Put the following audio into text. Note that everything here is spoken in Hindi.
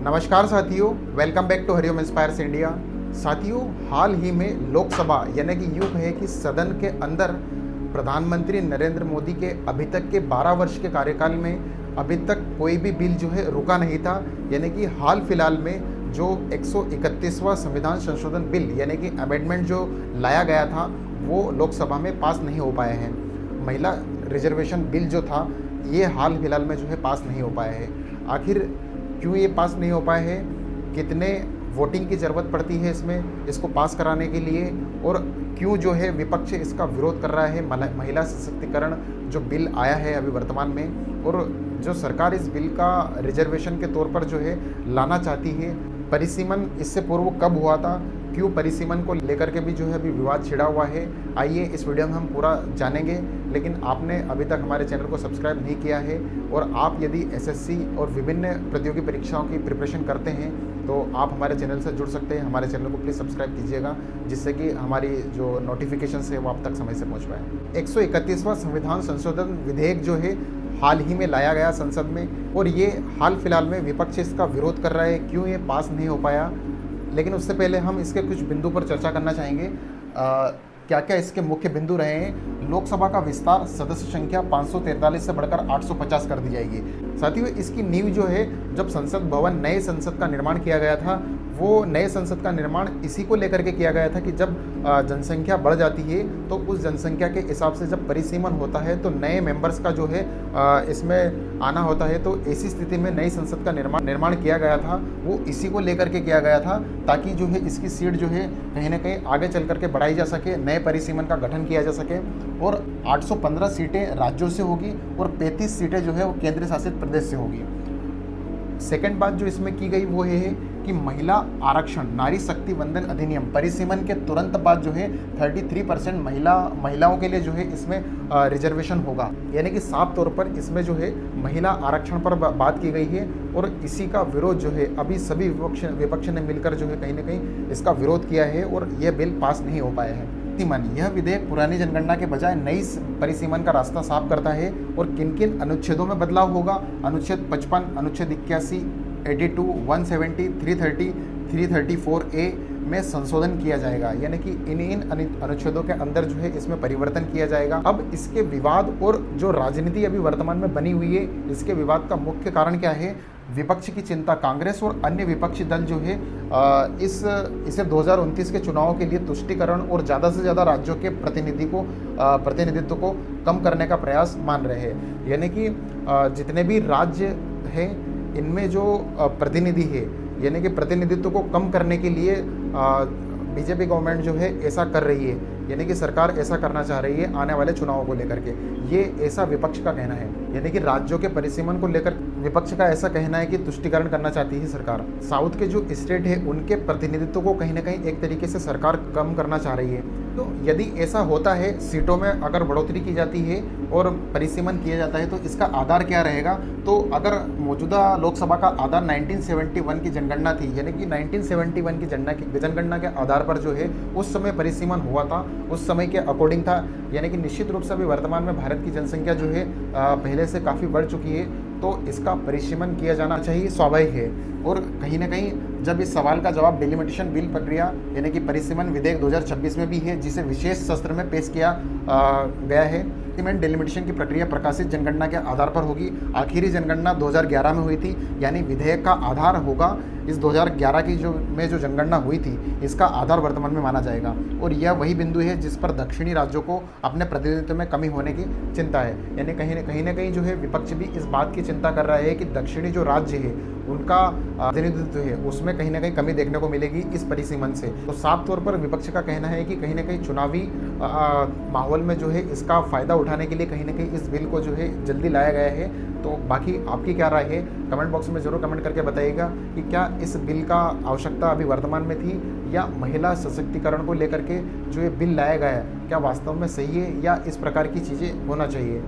नमस्कार साथियों, welcome back to Hariom inspires India. साथियों, हाल ही में लोकसभा यानी कि यूँ कहे कि सदन के अंदर प्रधानमंत्री नरेंद्र मोदी के अभी तक के 12 वर्ष के कार्यकाल में अभी तक कोई भी बिल जो है रुका नहीं था। यानी कि हाल फिलहाल में जो 131वां संविधान संशोधन बिल यानी कि अमेंडमेंट जो लाया गया था वो लोकसभा में पास नहीं हो पाए हैं। महिला रिजर्वेशन बिल जो था ये हाल फिलहाल में जो है पास नहीं हो पाया है। आखिर क्यों ये पास नहीं हो पाए हैं, कितने वोटिंग की ज़रूरत पड़ती है इसको पास कराने के लिए, और क्यों जो है विपक्ष इसका विरोध कर रहा है। महिला सशक्तिकरण जो बिल आया है अभी वर्तमान में, और जो सरकार इस बिल का रिजर्वेशन के तौर पर जो है लाना चाहती है। परिसीमन इससे पूर्व कब हुआ था, क्यों परिसीमन को लेकर के भी जो है अभी विवाद छिड़ा हुआ है। आइए इस वीडियो में हम पूरा जानेंगे। लेकिन आपने अभी तक हमारे चैनल को सब्सक्राइब नहीं किया है और आप यदि एसएससी और विभिन्न प्रतियोगी परीक्षाओं की प्रिपरेशन करते हैं तो आप हमारे चैनल से जुड़ सकते हैं। हमारे चैनल को प्लीज़ सब्सक्राइब कीजिएगा जिससे कि हमारी जो नोटिफिकेशन है वो आप तक समय से पहुँच पाए। 131वां संविधान संशोधन विधेयक जो है हाल ही में लाया गया संसद में, और ये हाल फिलहाल में विपक्ष इसका विरोध कर रहा है। क्यों ये पास नहीं हो पाया, लेकिन उससे पहले हम इसके कुछ बिंदु पर चर्चा करना चाहेंगे। क्या क्या इसके मुख्य बिंदु रहे हैं। लोकसभा का विस्तार, सदस्य संख्या 543 से बढ़कर 850 कर दी जाएगी। साथियों, इसकी नींव जो है जब संसद भवन नए संसद का निर्माण किया गया था, वो नए संसद का निर्माण इसी को लेकर के किया गया था कि जब जनसंख्या बढ़ जाती है तो उस जनसंख्या के हिसाब से जब परिसीमन होता है तो नए मेंबर्स का जो है इसमें आना होता है। तो ऐसी स्थिति में नई संसद का निर्माण किया गया था, वो इसी को लेकर के किया गया था ताकि जो है इसकी सीट जो है कहीं ना कहीं आगे चल करके बढ़ाई जा सके, नए परिसीमन का गठन किया जा सके। और 815 सीटें राज्यों से होगी और 35 सीटें जो है वो केंद्र शासित प्रदेश से होगी। सेकंड बात जो इसमें की गई वो है कि महिला आरक्षण, नारी शक्ति वंदन अधिनियम, परिसीमन के तुरंत बाद जो है 33% महिलाओं के लिए जो है इसमें रिजर्वेशन होगा। यानी कि साफ तौर पर इसमें जो है महिला आरक्षण पर बात की गई है, और इसी का विरोध जो है अभी सभी विपक्ष ने मिलकर जो है कहीं ना कहीं इसका विरोध किया है और यह बिल पास नहीं हो पाया है। यह विधेयक पुरानी जनगणना के बजाय नई परिसीमन का रास्ता साफ करता है। और किन किन अनुच्छेदों में बदलाव होगा, अनुच्छेद 55, अनुच्छेद 81, 82, 170, 330, 334A में संशोधन किया जाएगा। यानी कि इन अनुच्छेदों के अंदर जो है इसमें परिवर्तन किया जाएगा। अब इसके विवाद और जो राजनीति अभी वर्तमान में बनी हुई है, इसके विवाद का मुख्य कारण क्या है। विपक्ष की चिंता, कांग्रेस और अन्य विपक्षी दल जो है इसे 2029 के चुनावों के लिए तुष्टीकरण और ज़्यादा से ज़्यादा राज्यों के प्रतिनिधित्व को कम करने का प्रयास मान रहे हैं। यानी कि जितने भी राज्य हैं इनमें जो प्रतिनिधि है, यानी कि प्रतिनिधित्व को कम करने के लिए बीजेपी गवर्नमेंट जो है ऐसा कर रही है। यानी कि सरकार ऐसा करना चाह रही है आने वाले चुनावों को लेकर के, ये ऐसा विपक्ष का कहना है। यानी कि राज्यों के परिसीमन को लेकर विपक्ष का ऐसा कहना है कि तुष्टीकरण करना चाहती है सरकार। साउथ के जो स्टेट है उनके प्रतिनिधित्व को कहीं ना कहीं एक तरीके से सरकार कम करना चाह रही है। तो यदि ऐसा होता है, सीटों में अगर बढ़ोतरी की जाती है और परिसीमन किया जाता है तो इसका आधार क्या रहेगा। तो अगर मौजूदा लोकसभा का आधार 1971 की जनगणना थी, यानी कि 1971 की जनगणना के आधार पर जो है उस समय परिसीमन हुआ था, उस समय के अकॉर्डिंग था। यानी कि निश्चित रूप से अभी वर्तमान में भारत की जनसंख्या जो है पहले से काफ़ी बढ़ चुकी है, तो इसका परिसीमन किया जाना चाहिए, स्वाभाविक है। और कहीं ना कहीं जब इस सवाल का जवाब डिलिमिटेशन बिल प्रक्रिया यानी कि परिसीमन विधेयक 2026 में भी है, जिसे विशेष सत्र में पेश किया गया है। डिलिमिटेशन की प्रक्रिया प्रकाशित जनगणना के आधार पर होगी। आखिरी जनगणना 2011 में हुई थी, यानी विधेयक का आधार होगा इस 2011 की जो जनगणना हुई थी, इसका आधार वर्तमान में माना जाएगा। और यह वही बिंदु है जिस पर दक्षिणी राज्यों को अपने प्रतिनिधित्व में कमी होने की चिंता है। यानी कहीं ना कहीं जो है विपक्ष भी इस बात की चिंता कर रहा है कि दक्षिणी जो राज्य है उनका प्रतिनिधित्व है उसमें कहीं ना कहीं कमी देखने को मिलेगी इस परिसीमन से। तो साफ तौर पर विपक्ष का कहना है कि कहीं ना कहीं चुनावी माहौल में जो है इसका फ़ायदा उठाने के लिए कहीं ना कहीं इस बिल को जो है जल्दी लाया गया है। तो बाकी आपकी क्या राय है, कमेंट बॉक्स में ज़रूर कमेंट करके बताइएगा कि क्या इस बिल का आवश्यकता अभी वर्तमान में थी, या महिला सशक्तिकरण को लेकर के जो ये बिल लाया गया है क्या वास्तव में सही है, या इस प्रकार की चीज़ें होना चाहिए।